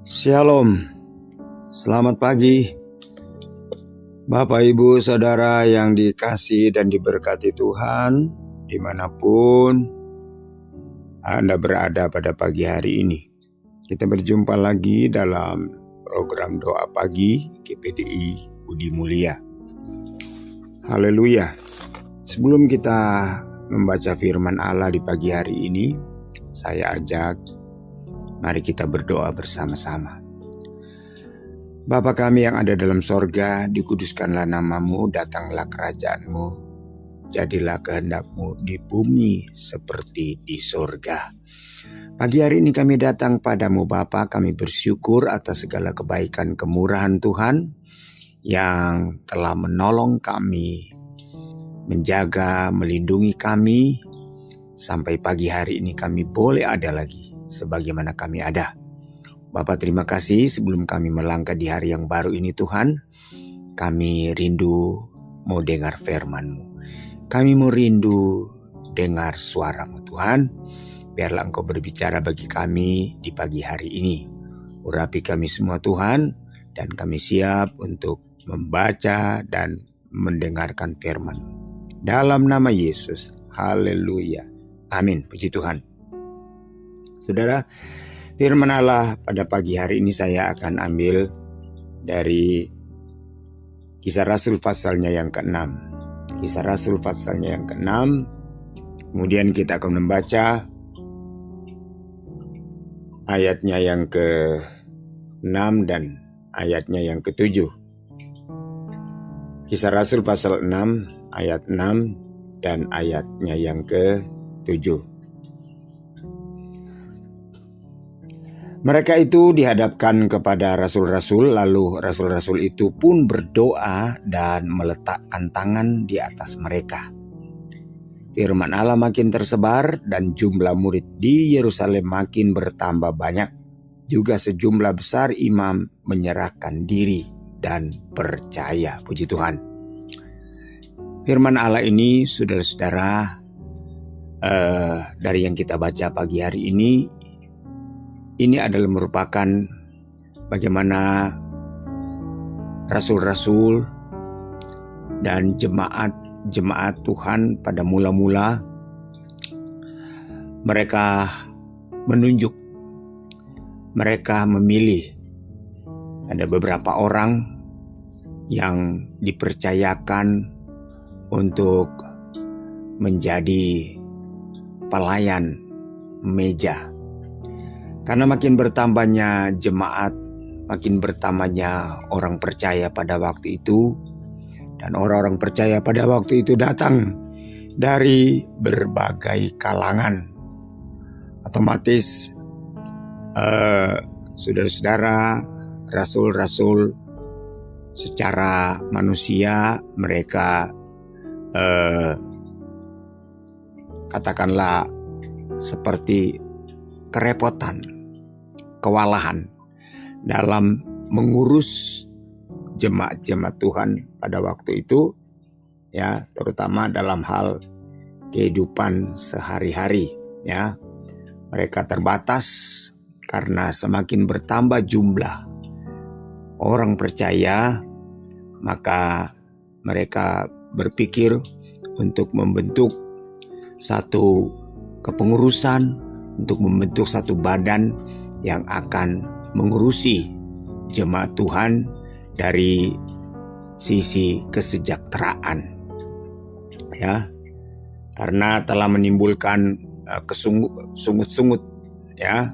Shalom, selamat pagi Bapak Ibu Saudara yang dikasihi dan diberkati Tuhan, dimanapun Anda berada pada pagi hari ini. Kita berjumpa lagi dalam program doa pagi GPDI Budi Mulia. Haleluya. Sebelum kita membaca firman Allah di pagi hari ini, saya ajak mari kita berdoa bersama-sama. Bapa kami yang ada dalam sorga, dikuduskanlah namamu, datanglah kerajaanmu, jadilah kehendakmu di bumi seperti di sorga. Pagi hari ini kami datang padamu Bapa, kami bersyukur atas segala kebaikan kemurahan Tuhan yang telah menolong kami, menjaga, melindungi kami, sampai pagi hari ini kami boleh ada lagi sebagaimana kami ada. Bapak terima kasih sebelum kami melangkah di hari yang baru ini Tuhan, kami rindu mau dengar firman-Mu. Kami mau rindu dengar suara-Mu Tuhan. Biarlah Engkau berbicara bagi kami di pagi hari ini. Urapi kami semua Tuhan, dan kami siap untuk membaca dan mendengarkan firman. Dalam nama Yesus, haleluya, amin, puji Tuhan. Saudara, firman Allah pada pagi hari ini saya akan ambil dari Kisah Rasul pasalnya yang ke-6. Kisah Rasul pasalnya yang ke-6. Kemudian kita akan membaca ayatnya yang ke-6 dan ayatnya yang ke-7. Kisah Rasul pasal 6 ayat 6 dan ayatnya yang ke-7. Mereka itu dihadapkan kepada rasul-rasul, lalu rasul-rasul itu pun berdoa dan meletakkan tangan di atas mereka. Firman Allah makin tersebar dan jumlah murid di Yerusalem makin bertambah banyak. Juga sejumlah besar imam menyerahkan diri dan percaya. Puji Tuhan. Firman Allah ini saudara-saudara, dari yang kita baca pagi hari ini adalah merupakan bagaimana rasul-rasul dan jemaat Tuhan pada mula-mula mereka menunjuk, mereka memilih. Ada beberapa orang yang dipercayakan untuk menjadi pelayan meja. Karena makin bertambahnya jemaat, makin bertambahnya orang percaya pada waktu itu, dan orang-orang percaya pada waktu itu datang dari berbagai kalangan. Otomatis saudara-saudara, rasul-rasul secara manusia mereka katakanlah seperti kerepotan, kewalahan dalam mengurus jemaat-jemaat Tuhan pada waktu itu, ya, terutama dalam hal kehidupan sehari-hari, ya. Mereka terbatas karena semakin bertambah jumlah orang percaya, maka mereka berpikir untuk membentuk satu kepengurusan, untuk membentuk satu badan yang akan mengurusi jemaat Tuhan dari sisi kesejahteraan, ya, karena telah menimbulkan sungut-sungut, ya.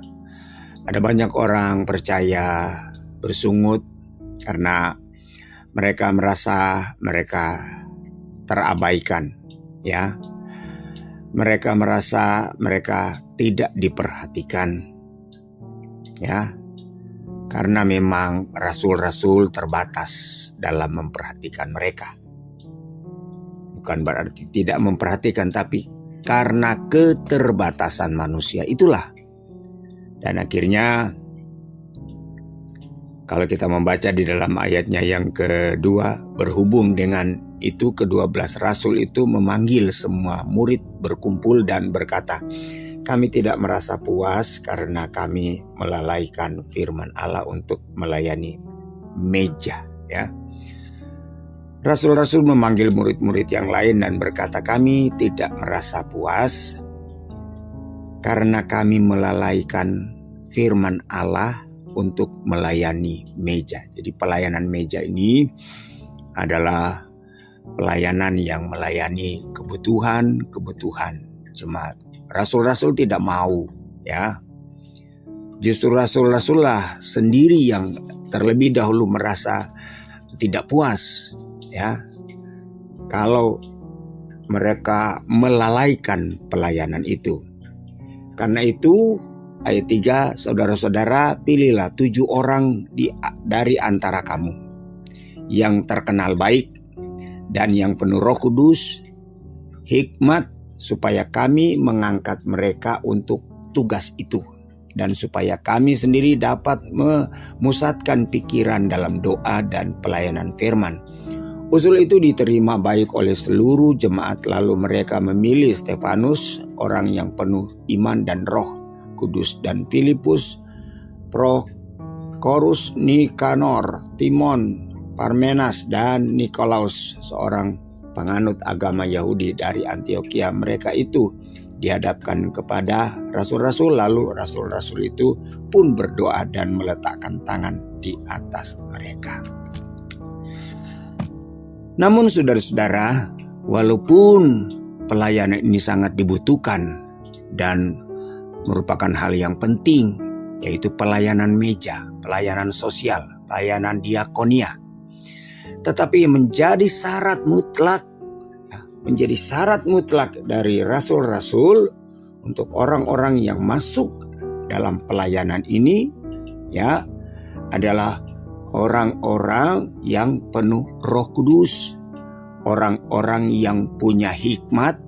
Ada banyak orang percaya bersungut karena mereka merasa mereka terabaikan, ya. Mereka merasa mereka tidak diperhatikan, ya, karena memang rasul-rasul terbatas dalam memperhatikan mereka. Bukan berarti tidak memperhatikan, tapi karena keterbatasan manusia itulah. Dan akhirnya kalau kita membaca di dalam ayatnya yang kedua, berhubung dengan itu ke-12 rasul itu memanggil semua murid berkumpul dan berkata, kami tidak merasa puas karena kami melalaikan firman Allah untuk melayani meja, ya. Rasul-rasul memanggil murid-murid yang lain dan berkata, kami tidak merasa puas karena kami melalaikan firman Allah untuk melayani meja. Jadi pelayanan meja ini adalah pelayanan yang melayani kebutuhan jemaat. Rasul-rasul tidak mau, ya. Justru rasul-rasul lah sendiri yang terlebih dahulu merasa tidak puas, ya, kalau mereka melalaikan pelayanan itu. Karena itu ayat 3, saudara-saudara, pilihlah 7 orang dari antara kamu yang terkenal baik dan yang penuh Roh Kudus, hikmat, supaya kami mengangkat mereka untuk tugas itu, dan supaya kami sendiri dapat memusatkan pikiran dalam doa dan pelayanan firman. Usul itu diterima baik oleh seluruh jemaat, lalu mereka memilih Stefanus, orang yang penuh iman dan Roh Kudus, dan Filipus, Prokorus, Nikanor, Timon, Parmenas, dan Nikolaus, seorang penganut agama Yahudi dari Antioquia. Mereka itu dihadapkan kepada rasul-rasul, lalu rasul-rasul itu pun berdoa dan meletakkan tangan di atas mereka. Namun saudara-saudara, walaupun pelayanan ini sangat dibutuhkan dan merupakan hal yang penting, yaitu pelayanan meja, pelayanan sosial, pelayanan diakonia, tetapi menjadi syarat mutlak dari rasul-rasul untuk orang-orang yang masuk dalam pelayanan ini, ya, adalah orang-orang yang penuh Roh Kudus, orang-orang yang punya hikmat,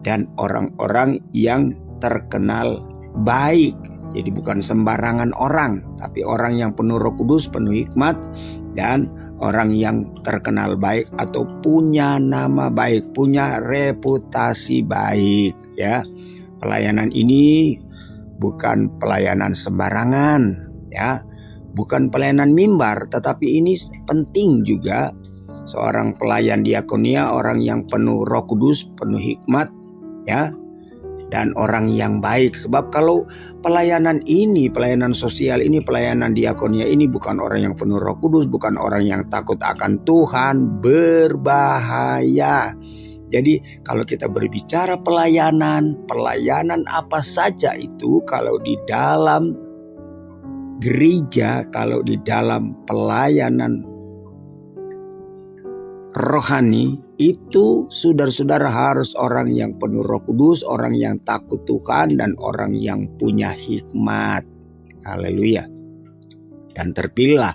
dan orang-orang yang terkenal baik. Jadi bukan sembarangan orang, tapi orang yang penuh Roh Kudus, penuh hikmat, dan orang yang terkenal baik atau punya nama baik, punya reputasi baik, ya. Pelayanan ini bukan pelayanan sembarangan, ya. Bukan pelayanan mimbar, tetapi ini penting juga. Seorang pelayan diakonia, orang yang penuh Roh Kudus, penuh hikmat, ya, dan orang yang baik. Sebab kalau pelayanan ini, pelayanan sosial ini, pelayanan diakonia ini bukan orang yang penuh Roh Kudus, bukan orang yang takut akan Tuhan, berbahaya. Jadi kalau kita berbicara pelayanan apa saja itu, kalau di dalam gereja, kalau di dalam pelayanan rohani, itu saudara-saudara harus orang yang penuh Roh Kudus, orang yang takut Tuhan, dan orang yang punya hikmat. Haleluya. Dan terpilihlah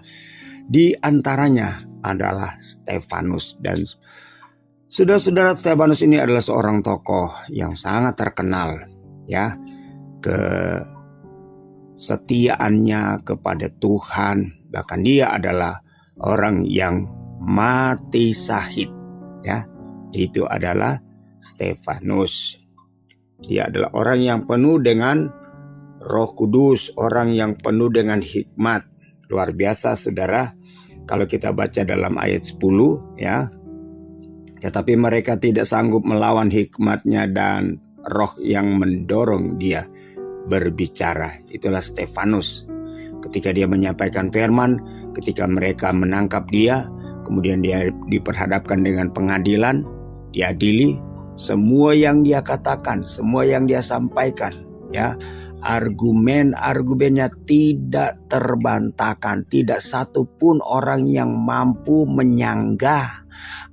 di antaranya adalah Stefanus. Dan saudara-saudara, Stefanus ini adalah seorang tokoh yang sangat terkenal, ya, kesetiaannya kepada Tuhan. Bahkan dia adalah orang yang mati syahid, ya. Itu adalah Stefanus. Dia adalah orang yang penuh dengan Roh Kudus, orang yang penuh dengan hikmat. Luar biasa, saudara. Kalau kita baca dalam ayat 10, ya. Tetapi mereka tidak sanggup melawan hikmatnya dan roh yang mendorong dia berbicara. Itulah Stefanus. Ketika dia menyampaikan firman, ketika mereka menangkap dia, kemudian dia diperhadapkan dengan pengadilan, diadili, semua yang dia katakan, semua yang dia sampaikan, ya, argumennya tidak terbantahkan. Tidak satupun orang yang mampu menyanggah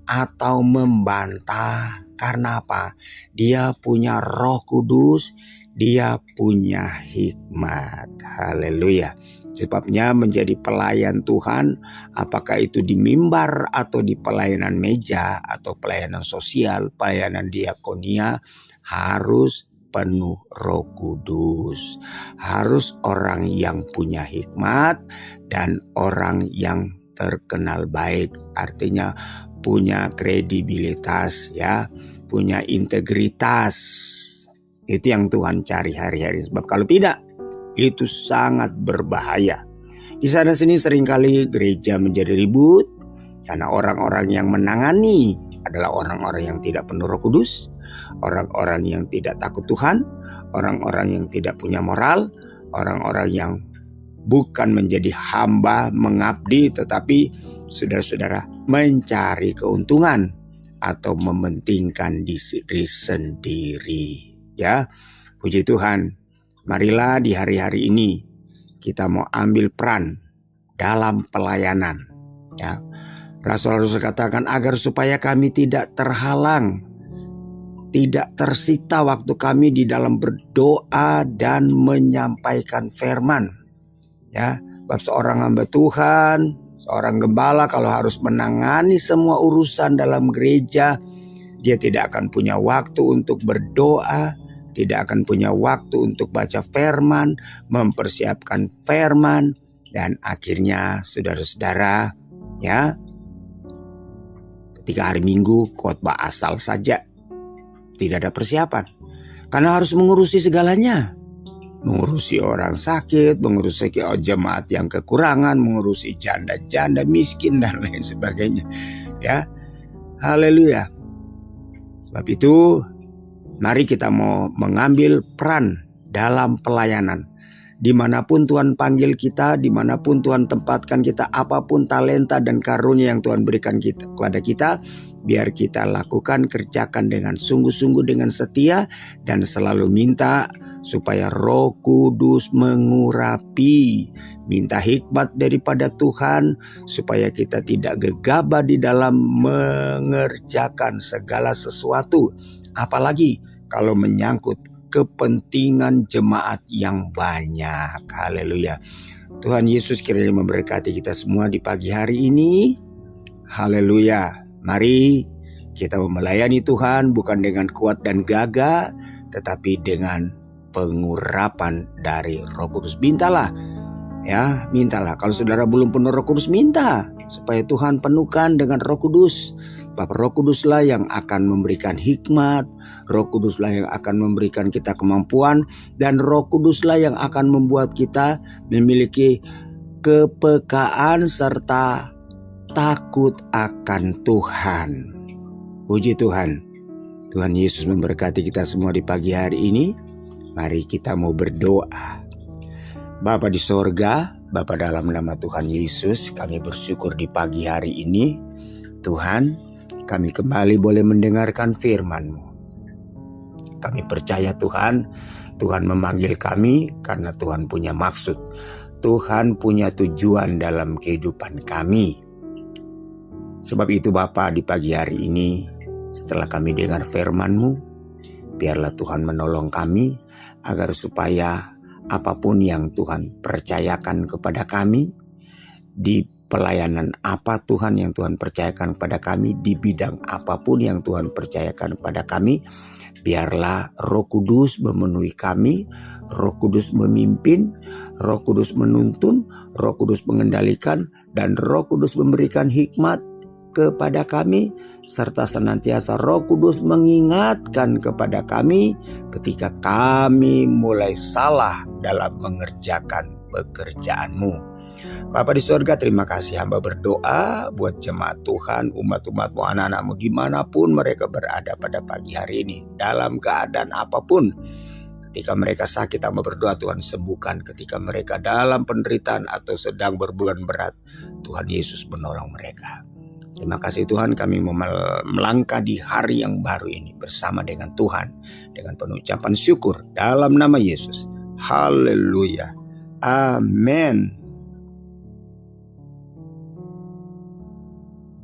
atau membantah. Karena apa? Dia punya Roh Kudus, dia punya hikmat. Haleluya. Sebabnya menjadi pelayan Tuhan, apakah itu di mimbar atau di pelayanan meja atau pelayanan sosial, pelayanan diakonia, harus penuh Roh Kudus. Harus orang yang punya hikmat dan orang yang terkenal baik. Artinya punya kredibilitas, ya, punya integritas. Itu yang Tuhan cari hari-hari. Sebab kalau tidak, itu sangat berbahaya. Di sana sini seringkali gereja menjadi ribut karena orang-orang yang menangani adalah orang-orang yang tidak penuh Roh Kudus, orang-orang yang tidak takut Tuhan, orang-orang yang tidak punya moral, orang-orang yang bukan menjadi hamba mengabdi, tetapi saudara-saudara mencari keuntungan atau mementingkan diri sendiri. Ya, puji Tuhan. Marilah di hari-hari ini kita mau ambil peran dalam pelayanan. Ya, Rasul-Rasul katakan agar supaya kami tidak terhalang, tidak tersita waktu kami di dalam berdoa dan menyampaikan firman. Ya, bab seorang hamba Tuhan, seorang gembala kalau harus menangani semua urusan dalam gereja, dia tidak akan punya waktu untuk berdoa, tidak akan punya waktu untuk baca firman, mempersiapkan firman, dan akhirnya saudara-saudara, ya, ketika hari Minggu khotbah asal saja, tidak ada persiapan, karena harus mengurusi segalanya. Mengurusi orang sakit, mengurusi jemaat yang kekurangan, mengurusi janda-janda miskin dan lain sebagainya. Ya, haleluya. Sebab itu, mari kita mau mengambil peran dalam pelayanan. Dimanapun Tuhan panggil kita, dimanapun Tuhan tempatkan kita, apapun talenta dan karunia yang Tuhan berikan kepada kita, biar kita lakukan, kerjakan dengan sungguh-sungguh, dengan setia, dan selalu minta supaya Roh Kudus mengurapi. Minta hikmat daripada Tuhan supaya kita tidak gegabah di dalam mengerjakan segala sesuatu. Apalagi kalau menyangkut kepentingan jemaat yang banyak. Haleluya. Tuhan Yesus kiranya memberkati kita semua di pagi hari ini. Haleluya. Mari kita melayani Tuhan bukan dengan kuat dan gagah, tetapi dengan pengurapan dari Roh Kudus. Mintalah, ya, mintalah. Kalau saudara belum penuh Roh Kudus, minta supaya Tuhan penuhkan dengan Roh Kudus. Bapak Roh Kuduslah yang akan memberikan hikmat, Roh Kuduslah yang akan memberikan kita kemampuan, dan Roh Kuduslah yang akan membuat kita memiliki kepekaan serta takut akan Tuhan. Puji Tuhan. Tuhan Yesus memberkati kita semua di pagi hari ini. Mari kita mau berdoa. Bapa di sorga, Bapa dalam nama Tuhan Yesus, kami bersyukur di pagi hari ini. Tuhan, kami kembali boleh mendengarkan firman-Mu. Kami percaya Tuhan, Tuhan memanggil kami karena Tuhan punya maksud. Tuhan punya tujuan dalam kehidupan kami. Sebab itu Bapa, di pagi hari ini, setelah kami dengar firman-Mu, biarlah Tuhan menolong kami agar supaya apapun yang Tuhan percayakan kepada kami, di pelayanan apa Tuhan yang Tuhan percayakan kepada kami, di bidang apapun yang Tuhan percayakan kepada kami, biarlah Roh Kudus memenuhi kami, Roh Kudus memimpin, Roh Kudus menuntun, Roh Kudus mengendalikan, dan Roh Kudus memberikan hikmat kepada kami, serta senantiasa Roh Kudus mengingatkan kepada kami ketika kami mulai salah dalam mengerjakan pekerjaan-Mu. Bapa di surga, terima kasih hamba berdoa buat jemaat Tuhan, umat-umat-Mu, anak-anak-Mu dimanapun mereka berada pada pagi hari ini, dalam keadaan apapun. Ketika mereka sakit, hamba berdoa Tuhan sembuhkan. Ketika mereka dalam penderitaan atau sedang berbulan berat, Tuhan Yesus menolong mereka. Terima kasih Tuhan, kami melangkah di hari yang baru ini bersama dengan Tuhan, dengan penuh ucapan syukur dalam nama Yesus. Haleluya. Amin.